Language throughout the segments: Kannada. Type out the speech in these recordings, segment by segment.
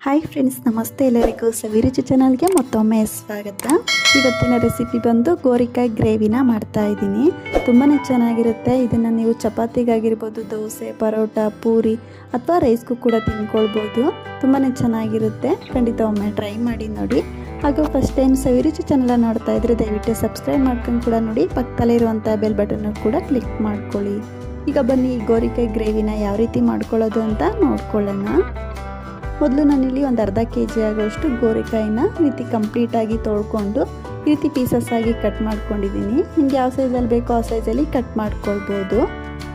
ಹಾಯ್ ಫ್ರೆಂಡ್ಸ್, ನಮಸ್ತೆ. ಎಲ್ಲರಿಗೂ ಸವಿರುಚಿ ಚಾನಲ್ಗೆ ಮತ್ತೊಮ್ಮೆ ಸ್ವಾಗತ. ಇವತ್ತಿನ ರೆಸಿಪಿ ಬಂದು ಗೋರಿಕಾಯಿ ಗ್ರೇವಿನ ಮಾಡ್ತಾ ಇದ್ದೀನಿ. ತುಂಬಾ ಚೆನ್ನಾಗಿರುತ್ತೆ. ಇದನ್ನು ನೀವು ಚಪಾತಿಗಾಗಿರ್ಬೋದು, ದೋಸೆ, ಪರೋಟ, ಪೂರಿ ಅಥವಾ ರೈಸ್ಗೂ ಕೂಡ ತಿನ್ಕೊಳ್ಬೋದು. ತುಂಬಾ ಚೆನ್ನಾಗಿರುತ್ತೆ. ಖಂಡಿತ ಒಮ್ಮೆ ಟ್ರೈ ಮಾಡಿ ನೋಡಿ. ಹಾಗೂ ಫಸ್ಟ್ ಟೈಮ್ ಸವಿರುಚಿ ಚಾನಲ್ ನೋಡ್ತಾ ಇದ್ರೆ ದಯವಿಟ್ಟು ಸಬ್ಸ್ಕ್ರೈಬ್ ಮಾಡ್ಕೊಂಡು ಕೂಡ ನೋಡಿ. ಪಕ್ಕದಲ್ಲಿರುವಂಥ ಬೆಲ್ ಬಟನ್ ಕೂಡ ಕ್ಲಿಕ್ ಮಾಡ್ಕೊಳ್ಳಿ. ಈಗ ಬನ್ನಿ ಈ ಗೋರಿಕಾಯಿ ಗ್ರೇವಿನ ಯಾವ ರೀತಿ ಮಾಡ್ಕೊಳ್ಳೋದು ಅಂತ ನೋಡ್ಕೊಳ್ಳೋಣ. ಮೊದಲು ನಾನಿಲ್ಲಿ ಒಂದು ಅರ್ಧ kg ಆಗೋಷ್ಟು ಗೋರಿಕಾಯಿನ ಈ ರೀತಿ ಕಂಪ್ಲೀಟಾಗಿ ತೊಳ್ಕೊಂಡು ಈ ರೀತಿ ಪೀಸಸ್ ಆಗಿ ಕಟ್ ಮಾಡ್ಕೊಂಡಿದ್ದೀನಿ. ನಿಮ್ಗೆ ಯಾವ ಸೈಜಲ್ಲಿ ಬೇಕೋ ಆ ಸೈಜಲ್ಲಿ ಕಟ್ ಮಾಡ್ಕೊಳ್ಬೋದು.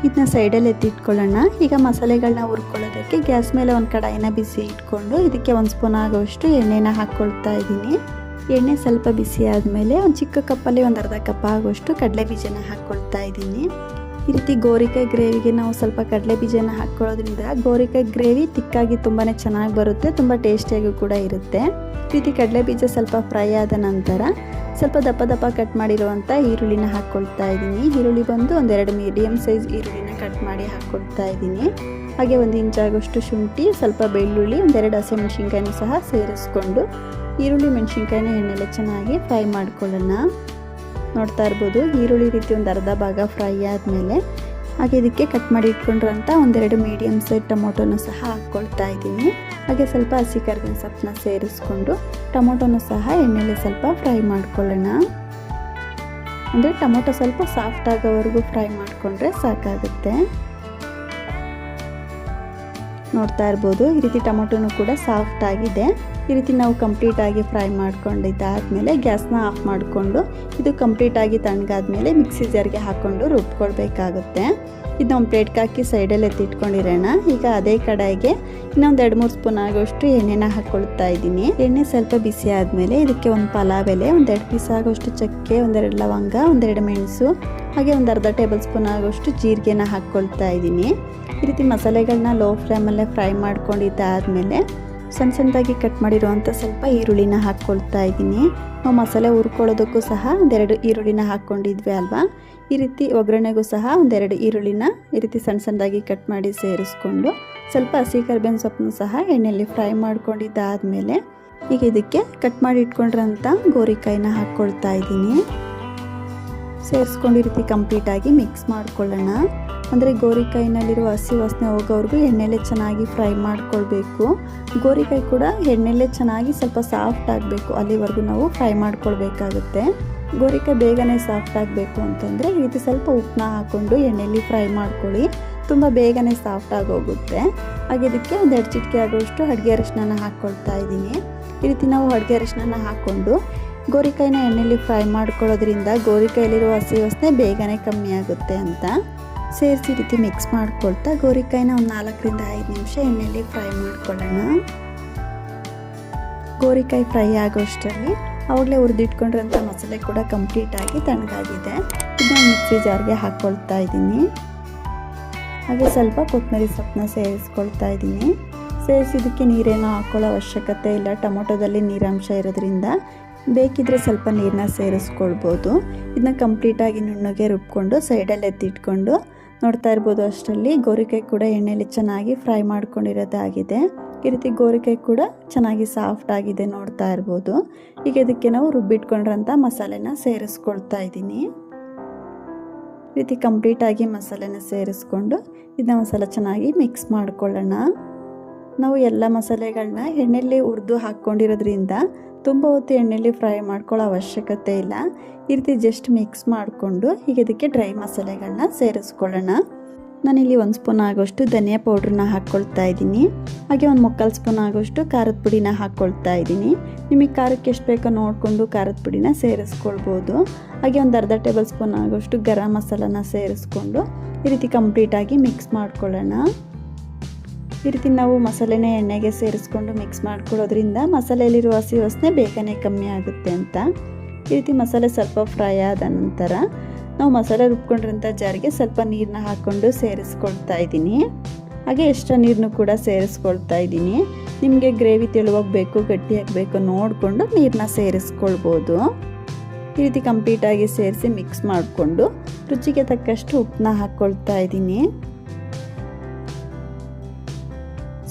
ಇದನ್ನ ಸೈಡಲ್ಲಿ ಎತ್ತಿಟ್ಕೊಳ್ಳೋಣ. ಈಗ ಮಸಾಲೆಗಳನ್ನ ಹುರ್ಕೊಳ್ಳೋದಕ್ಕೆ ಗ್ಯಾಸ್ ಮೇಲೆ ಒಂದು ಕಡಾಯಿನ ಬಿಸಿ ಇಟ್ಕೊಂಡು ಇದಕ್ಕೆ 1 ಸ್ಪೂನ್ ಆಗೋಷ್ಟು ಎಣ್ಣೆನ ಹಾಕ್ಕೊಳ್ತಾ ಇದ್ದೀನಿ. ಎಣ್ಣೆ ಸ್ವಲ್ಪ ಬಿಸಿ ಆದಮೇಲೆ ಒಂದು ಚಿಕ್ಕ ಕಪ್ಪಲ್ಲಿ ಒಂದು ಅರ್ಧ ಕಪ್ ಆಗೋಷ್ಟು ಕಡಲೆ ಬೀಜನ ಹಾಕ್ಕೊಳ್ತಾ ಇದ್ದೀನಿ. ಈ ರೀತಿ ಗೋರಿಕಾಯಿ ಗ್ರೇವಿಗೆ ನಾವು ಸ್ವಲ್ಪ ಕಡಲೆ ಬೀಜನ ಹಾಕ್ಕೊಳ್ಳೋದ್ರಿಂದ ಗೋರಿಕಾಯಿ ಗ್ರೇವಿ ತಿಕ್ಕಾಗಿ ತುಂಬಾ ಚೆನ್ನಾಗಿ ಬರುತ್ತೆ, ತುಂಬ ಟೇಸ್ಟಿಯಾಗಿ ಕೂಡ ಇರುತ್ತೆ. ಈ ರೀತಿ ಕಡಲೆ ಬೀಜ ಸ್ವಲ್ಪ ಫ್ರೈ ಆದ ನಂತರ ಸ್ವಲ್ಪ ದಪ್ಪ ಕಟ್ ಮಾಡಿರುವಂಥ ಈರುಳ್ಳಿನ ಹಾಕ್ಕೊಳ್ತಾ ಇದ್ದೀನಿ. ಈರುಳ್ಳಿ ಬಂದು ಒಂದೆರಡು ಮೀಡಿಯಮ್ ಸೈಜ್ ಈರುಳ್ಳಿನ ಕಟ್ ಮಾಡಿ ಹಾಕ್ಕೊಳ್ತಾ ಇದ್ದೀನಿ. ಹಾಗೆ 1 ಇಂಚ್ ಆಗೋಷ್ಟು ಶುಂಠಿ, ಸ್ವಲ್ಪ ಬೆಳ್ಳುಳ್ಳಿ, ಒಂದೆರಡು ಹಸಿಮೆಣಸಿನ್ಕಾಯಿನೂ ಸಹ ಸೇರಿಸ್ಕೊಂಡು ಈರುಳ್ಳಿ ಮೆಣಸಿನ್ಕಾಯಿನ ಎಣ್ಣೆಲೆ ಚೆನ್ನಾಗಿ ಫ್ರೈ ಮಾಡ್ಕೊಳ್ಳೋಣ. ನೋಡ್ತಾ ಇರ್ಬೋದು, ಈರುಳ್ಳಿ ರೀತಿ ಒಂದು ಅರ್ಧ ಭಾಗ ಫ್ರೈ ಆದಮೇಲೆ ಹಾಗೆ ಇದಕ್ಕೆ ಕಟ್ ಮಾಡಿ ಇಟ್ಕೊಂಡಿರೋಂಥ ಒಂದೆರಡು ಮೀಡಿಯಮ್ ಸೈಜ್ ಟೊಮೊಟೊನೂ ಸಹ ಹಾಕ್ಕೊಳ್ತಾ ಇದ್ದೀನಿ. ಹಾಗೆ ಸ್ವಲ್ಪ ಹಸಿ ಕರಿಬೇವಿನ ಸೊಪ್ಪನ್ನ ಸೇರಿಸ್ಕೊಂಡು ಟೊಮೊಟೊನೂ ಸಹ ಎಣ್ಣೆಲೆ ಸ್ವಲ್ಪ ಫ್ರೈ ಮಾಡ್ಕೊಳ್ಳೋಣ. ಅಂದರೆ ಟೊಮೊಟೊ ಸ್ವಲ್ಪ ಸಾಫ್ಟ್ ಆಗೋವರೆಗೂ ಫ್ರೈ ಮಾಡಿಕೊಂಡ್ರೆ ಸಾಕಾಗುತ್ತೆ. ನೋಡ್ತಾ ಇರ್ಬೋದು, ಈ ರೀತಿ ಟೊಮೊಟೊನೂ ಕೂಡ ಸಾಫ್ಟ್ ಆಗಿದೆ. ಈ ರೀತಿ ನಾವು ಕಂಪ್ಲೀಟಾಗಿ ಫ್ರೈ ಮಾಡ್ಕೊಂಡಿದ್ದಾದಮೇಲೆ ಗ್ಯಾಸ್ನ ಆಫ್ ಮಾಡಿಕೊಂಡು ಇದು ಕಂಪ್ಲೀಟಾಗಿ ತಣ್ಣಗಾದ್ಮೇಲೆ ಮಿಕ್ಸಿ ಜಾರ್ಗೆ ಹಾಕ್ಕೊಂಡು ರುಬ್ಕೊಳ್ಬೇಕಾಗುತ್ತೆ. ಇದನ್ನ ಒಂದು ಪ್ಲೇಟ್ಗೆ ಹಾಕಿ ಸೈಡಲ್ಲಿ ಎತ್ತಿಟ್ಕೊಂಡಿರೋಣ. ಈಗ ಅದೇ ಕಡಾಯಿಗೆ ಇನ್ನೊಂದು 2-3 ಸ್ಪೂನ್ ಆಗೋಷ್ಟು ಎಣ್ಣೆನ ಹಾಕ್ಕೊಳ್ತಾ ಇದ್ದೀನಿ. ಎಣ್ಣೆ ಸ್ವಲ್ಪ ಬಿಸಿ ಆದಮೇಲೆ ಇದಕ್ಕೆ ಒಂದು ಪಲಾವ್ ಎಲೆ, 1-2 ಪೀಸ್ ಆಗೋಷ್ಟು ಚಕ್ಕೆ, 1-2 ಲವಂಗ, 1-2 ಮೆಣಸು, ಹಾಗೆ ಒಂದು ಅರ್ಧ ಟೇಬಲ್ ಸ್ಪೂನ್ ಆಗೋಷ್ಟು ಜೀರಿಗೆನ ಹಾಕ್ಕೊಳ್ತಾ ಇದ್ದೀನಿ. ಈ ರೀತಿ ಮಸಾಲೆಗಳನ್ನ ಲೋ ಫ್ಲೇಮಲ್ಲೇ ಫ್ರೈ ಮಾಡ್ಕೊಂಡಿದ್ದಾದಮೇಲೆ ಸಣ್ಣದಾಗಿ ಕಟ್ ಮಾಡಿರುವಂಥ ಸ್ವಲ್ಪ ಈರುಳ್ಳಿನ ಹಾಕ್ಕೊಳ್ತಾ ಇದ್ದೀನಿ. ನಾವು ಮಸಾಲೆ ಹುರ್ಕೊಳ್ಳೋದಕ್ಕೂ ಸಹ 1-2 ಈರುಳ್ಳಿನ ಹಾಕ್ಕೊಂಡಿದ್ವಿ ಅಲ್ವಾ. ಈ ರೀತಿ ಒಗ್ಗರಣೆಗೂ ಸಹ 1-2 ಈರುಳ್ಳಿನ ಈ ರೀತಿ ಸಣ್ಣದಾಗಿ ಕಟ್ ಮಾಡಿ ಸೇರಿಸ್ಕೊಂಡು ಸ್ವಲ್ಪ ಹಸಿ ಕರಿಬೇವಿನ ಸೊಪ್ಪನ್ನು ಸಹ ಎಣ್ಣೆಯಲ್ಲಿ ಫ್ರೈ ಮಾಡ್ಕೊಂಡಿದ್ದಾದಮೇಲೆ ಈಗ ಇದಕ್ಕೆ ಕಟ್ ಮಾಡಿ ಇಟ್ಕೊಂಡಿರೋಂಥ ಗೋರಿಕಾಯಿನ ಹಾಕ್ಕೊಳ್ತಾ ಇದ್ದೀನಿ. ಸೇರಿಸ್ಕೊಂಡು ಈ ರೀತಿ ಕಂಪ್ಲೀಟಾಗಿ ಮಿಕ್ಸ್ ಮಾಡ್ಕೊಳ್ಳೋಣ. ಅಂದರೆ ಗೋರಿಕಾಯಿನಲ್ಲಿರುವ ಹಸಿ ವಾಸನೆ ಹೋಗೋವರೆಗೂ ಎಣ್ಣೆಲೆ ಚೆನ್ನಾಗಿ ಫ್ರೈ ಮಾಡ್ಕೊಳ್ಬೇಕು. ಗೋರಿಕಾಯಿ ಕೂಡ ಎಣ್ಣೆಲೆ ಚೆನ್ನಾಗಿ ಸ್ವಲ್ಪ ಸಾಫ್ಟ್ ಆಗಬೇಕು, ಅಲ್ಲಿವರೆಗೂ ನಾವು ಫ್ರೈ ಮಾಡ್ಕೊಳ್ಬೇಕಾಗುತ್ತೆ. ಗೋರಿಕಾಯಿ ಬೇಗನೆ ಸಾಫ್ಟ್ ಆಗಬೇಕು ಅಂತಂದರೆ ಈ ರೀತಿ ಸ್ವಲ್ಪ ಉಪ್ಪನ್ನ ಹಾಕ್ಕೊಂಡು ಎಣ್ಣೆಯಲ್ಲಿ ಫ್ರೈ ಮಾಡ್ಕೊಳ್ಳಿ, ತುಂಬ ಬೇಗನೆ ಸಾಫ್ಟ್ ಆಗೋಗುತ್ತೆ. ಹಾಗೆ ಇದಕ್ಕೆ 1-2 ಚಿಟಿಕೆ ಆಗೋಷ್ಟು ಅಡುಗೆ ಅರಿಶಿನ ಹಾಕ್ಕೊಳ್ತಾ ಇದ್ದೀನಿ. ಈ ರೀತಿ ನಾವು ಅಡುಗೆ ಅರಿಶಿನ ಹಾಕ್ಕೊಂಡು ಗೋರಿಕಾಯಿನ ಎಣ್ಣೆಯಲ್ಲಿ ಫ್ರೈ ಮಾಡ್ಕೊಳ್ಳೋದ್ರಿಂದ ಗೋರಿಕಾಯಲ್ಲಿರುವ ಹಸಿ ವಾಸನೆ ಬೇಗನೆ ಕಮ್ಮಿ ಆಗುತ್ತೆ ಅಂತ ಸೇರಿಸಿ ಈ ರೀತಿ ಮಿಕ್ಸ್ ಮಾಡ್ಕೊಳ್ತಾ ಗೋರಿಕಾಯಿನ ಒಂದು 4-5 ನಿಮಿಷ ಎಣ್ಣೆಯಲ್ಲಿ ಫ್ರೈ ಮಾಡ್ಕೊಳ್ಳೋಣ. ಗೋರಿಕಾಯಿ ಫ್ರೈ ಆಗೋಷ್ಟರಲ್ಲಿ ಅವಾಗಲೇ ಹುರಿದಿಟ್ಕೊಂಡಿರೋಂಥ ಮಸಾಲೆ ಕೂಡ ಕಂಪ್ಲೀಟಾಗಿ ತಣ್ಣಗಾಗಿದೆ. ಇದನ್ನು ಮಿಕ್ಸಿ ಜಾರ್ಗೆ ಹಾಕ್ಕೊಳ್ತಾ ಇದ್ದೀನಿ. ಹಾಗೆ ಸ್ವಲ್ಪ ಕೊತ್ತಂಬರಿ ಸೊಪ್ಪನ್ನ ಸೇರಿಸ್ಕೊಳ್ತಾ ಇದ್ದೀನಿ. ಸೇರಿಸಿದ್ದಕ್ಕೆ ನೀರೇನೋ ಹಾಕ್ಕೊಳ್ಳೋ ಅವಶ್ಯಕತೆ ಇಲ್ಲ, ಟೊಮೊಟೊದಲ್ಲಿ ನೀರಾಂಶ ಇರೋದ್ರಿಂದ. ಬೇಕಿದ್ರೆ ಸ್ವಲ್ಪ ನೀರನ್ನ ಸೇರಿಸ್ಕೊಳ್ಬೋದು. ಇದನ್ನ ಕಂಪ್ಲೀಟಾಗಿ ನುಣ್ಣಗೆ ರುಬ್ಕೊಂಡು ಸೈಡಲ್ಲಿ ಎತ್ತಿಟ್ಕೊಂಡು ನೋಡ್ತಾ ಇರ್ಬೋದು, ಅಷ್ಟರಲ್ಲಿ ಗೋರಿಕಾಯಿ ಕೂಡ ಎಣ್ಣೆಯಲ್ಲಿ ಚೆನ್ನಾಗಿ ಫ್ರೈ ಮಾಡ್ಕೊಂಡಿರೋದಾಗಿದೆ. ಈ ರೀತಿ ಗೋರಿಕಾಯಿ ಕೂಡ ಚೆನ್ನಾಗಿ ಸಾಫ್ಟ್ ಆಗಿದೆ, ನೋಡ್ತಾ ಇರ್ಬೋದು. ಈಗ ಇದಕ್ಕೆ ನಾವು ರುಬ್ಬಿಟ್ಕೊಂಡಿರೋಂಥ ಮಸಾಲೆನ ಸೇರಿಸ್ಕೊಳ್ತಾ ಇದ್ದೀನಿ. ಈ ರೀತಿ ಕಂಪ್ಲೀಟಾಗಿ ಮಸಾಲೆನ ಸೇರಿಸ್ಕೊಂಡು ಇದನ್ನ ಒಂದ್ಸಲ ಚೆನ್ನಾಗಿ ಮಿಕ್ಸ್ ಮಾಡ್ಕೊಳ್ಳೋಣ. ನಾವು ಎಲ್ಲ ಮಸಾಲೆಗಳನ್ನ ಎಣ್ಣೆಯಲ್ಲಿ ಹುರಿದು ಹಾಕ್ಕೊಂಡಿರೋದ್ರಿಂದ ತುಂಬ ಹೊತ್ತು ಎಣ್ಣೆಯಲ್ಲಿ ಫ್ರೈ ಮಾಡ್ಕೊಳ್ಳೋ ಅವಶ್ಯಕತೆ ಇಲ್ಲ. ಈ ರೀತಿ ಜಸ್ಟ್ ಮಿಕ್ಸ್ ಮಾಡಿಕೊಂಡು ಈಗ ಇದಕ್ಕೆ ಡ್ರೈ ಮಸಾಲೆಗಳನ್ನ ಸೇರಿಸ್ಕೊಳ್ಳೋಣ. ನಾನಿಲ್ಲಿ 1 ಸ್ಪೂನ್ ಆಗೋಷ್ಟು ಧನಿಯಾ ಪೌಡ್ರನ್ನ ಹಾಕ್ಕೊಳ್ತಾ ಇದ್ದೀನಿ. ಹಾಗೆ 1/4 ಸ್ಪೂನ್ ಆಗೋಷ್ಟು ಖಾರದ ಪುಡಿನ ಹಾಕ್ಕೊಳ್ತಾ ಇದ್ದೀನಿ. ನಿಮಗೆ ಖಾರಕ್ಕೆ ಎಷ್ಟು ಬೇಕೋ ನೋಡಿಕೊಂಡು ಖಾರದ ಪುಡಿನ ಸೇರಿಸ್ಕೊಳ್ಬೋದು. ಹಾಗೆ ಒಂದು ಅರ್ಧ ಟೇಬಲ್ ಸ್ಪೂನ್ ಆಗೋಷ್ಟು ಗರಂ ಮಸಾಲನ ಸೇರಿಸ್ಕೊಂಡು ಈ ರೀತಿ ಕಂಪ್ಲೀಟಾಗಿ ಮಿಕ್ಸ್ ಮಾಡ್ಕೊಳ್ಳೋಣ. ಈ ರೀತಿ ನಾವು ಮಸಾಲೆನ ಎಣ್ಣೆಗೆ ಸೇರಿಸ್ಕೊಂಡು ಮಿಕ್ಸ್ ಮಾಡ್ಕೊಳ್ಳೋದ್ರಿಂದ ಮಸಾಲೆಯಲ್ಲಿರುವ ಹಸಿ ವಾಸನೆ ಬೇಗನೆ ಕಮ್ಮಿ ಆಗುತ್ತೆ ಅಂತ. ಈ ರೀತಿ ಮಸಾಲೆ ಸ್ವಲ್ಪ ಫ್ರೈ ಆದ ನಂತರ ನಾವು ಮಸಾಲೆ ರುಬ್ಕೊಂಡಿರೋಂಥ ಜಾರಿಗೆ ಸ್ವಲ್ಪ ನೀರನ್ನ ಹಾಕ್ಕೊಂಡು ಸೇರಿಸ್ಕೊಳ್ತಾ ಇದ್ದೀನಿ. ಹಾಗೆ ಎಕ್ಸ್ಟ್ರಾ ನೀರನ್ನು ಕೂಡ ಸೇರಿಸ್ಕೊಳ್ತಾ ಇದ್ದೀನಿ. ನಿಮಗೆ ಗ್ರೇವಿ ತೆಳುವಾಗಬೇಕು, ಗಟ್ಟಿಯಾಗಬೇಕು ನೋಡಿಕೊಂಡು ನೀರನ್ನ ಸೇರಿಸ್ಕೊಳ್ಬೋದು. ಈ ರೀತಿ ಕಂಪ್ಲೀಟಾಗಿ ಸೇರಿಸಿ ಮಿಕ್ಸ್ ಮಾಡಿಕೊಂಡು ರುಚಿಗೆ ತಕ್ಕಷ್ಟು ಉಪ್ಪನ್ನ ಹಾಕ್ಕೊಳ್ತಾ ಇದ್ದೀನಿ.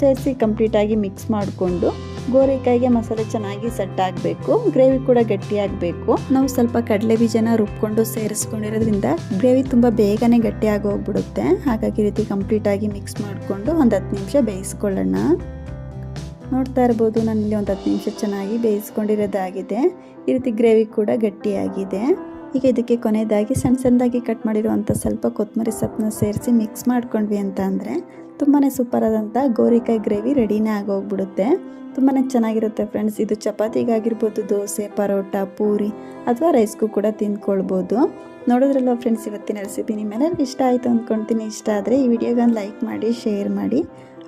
ಸೇರಿಸಿ ಕಂಪ್ಲೀಟಾಗಿ ಮಿಕ್ಸ್ ಮಾಡಿಕೊಂಡು ಗೋರಿಕಾಯಿಗೆ ಮಸಾಲೆ ಚೆನ್ನಾಗಿ ಸೆಟ್ ಆಗಬೇಕು, ಗ್ರೇವಿ ಕೂಡ ಗಟ್ಟಿಯಾಗಬೇಕು. ನಾವು ಸ್ವಲ್ಪ ಕಡಲೆ ಬೀಜನ ರುಬ್ಕೊಂಡು ಸೇರಿಸ್ಕೊಂಡಿರೋದ್ರಿಂದ ಗ್ರೇವಿ ತುಂಬ ಬೇಗನೆ ಗಟ್ಟಿಯಾಗಿ ಹೋಗ್ಬಿಡುತ್ತೆ. ಹಾಗಾಗಿ ಈ ರೀತಿ ಕಂಪ್ಲೀಟಾಗಿ ಮಿಕ್ಸ್ ಮಾಡಿಕೊಂಡು ಒಂದು 10 ನಿಮಿಷ ಬೇಯಿಸ್ಕೊಳ್ಳೋಣ. ನೋಡ್ತಾ ಇರ್ಬೋದು, ನಾನಿಲ್ಲಿ ಒಂದು 10 ನಿಮಿಷ ಚೆನ್ನಾಗಿ ಬೇಯಿಸ್ಕೊಂಡಿರೋದಾಗಿದೆ. ಈ ರೀತಿ ಗ್ರೇವಿ ಕೂಡ ಗಟ್ಟಿಯಾಗಿದೆ. ಈಗ ಇದಕ್ಕೆ ಕೊನೆಯದಾಗಿ ಸಣ್ಣದಾಗಿ ಕಟ್ ಮಾಡಿರುವಂಥ ಸ್ವಲ್ಪ ಕೊತ್ತಂಬರಿ ಸೊಪ್ಪನ್ನ ಸೇರಿಸಿ ಮಿಕ್ಸ್ ಮಾಡ್ಕೊಂಡ್ವಿ ಅಂತ ಅಂದರೆ ತುಂಬಾ ಸೂಪರ್ ಆದಂಥ ಗೋರಿಕಾಯಿ ಗ್ರೇವಿ ರೆಡಿನೇ ಆಗೋಗ್ಬಿಡುತ್ತೆ. ತುಂಬಾ ಚೆನ್ನಾಗಿರುತ್ತೆ ಫ್ರೆಂಡ್ಸ್. ಇದು ಚಪಾತಿಗಾಗಿರ್ಬೋದು, ದೋಸೆ, ಪರೋಟ, ಪೂರಿ ಅಥವಾ ರೈಸ್ಗೂ ಕೂಡ ತಿಂದ್ಕೊಳ್ಬೋದು. ನೋಡಿದ್ರಲ್ವ ಫ್ರೆಂಡ್ಸ್, ಇವತ್ತಿನ ರೆಸಿಪಿ ನಿಮ್ಮೆಲ್ಲರಿಗೂ ಇಷ್ಟ ಆಯಿತು ಅಂದ್ಕೊಳ್ತೀನಿ. ಇಷ್ಟ ಆದರೆ ಈ ವಿಡಿಯೋಗೆ ಒಂದು ಲೈಕ್ ಮಾಡಿ, ಶೇರ್ ಮಾಡಿ.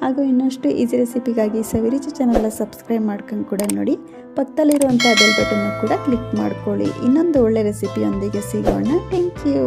ಹಾಗೂ ಇನ್ನಷ್ಟು ಈಸಿ ರೆಸಿಪಿಗಾಗಿ ಸವಿರುಚಿ ಚಾನಲ್ನ ಸಬ್ಸ್ಕ್ರೈಬ್ ಮಾಡ್ಕೊಂಡು ಕೂಡ ನೋಡಿ. ಪಕ್ಕದಲ್ಲಿರುವಂಥ ಬೆಲ್ ಬಟನ್ನ ಕೂಡ ಕ್ಲಿಕ್ ಮಾಡ್ಕೊಳ್ಳಿ. ಇನ್ನೊಂದು ಒಳ್ಳೆ ರೆಸಿಪಿಯೊಂದಿಗೆ ಸಿಗೋಣ. Thank you.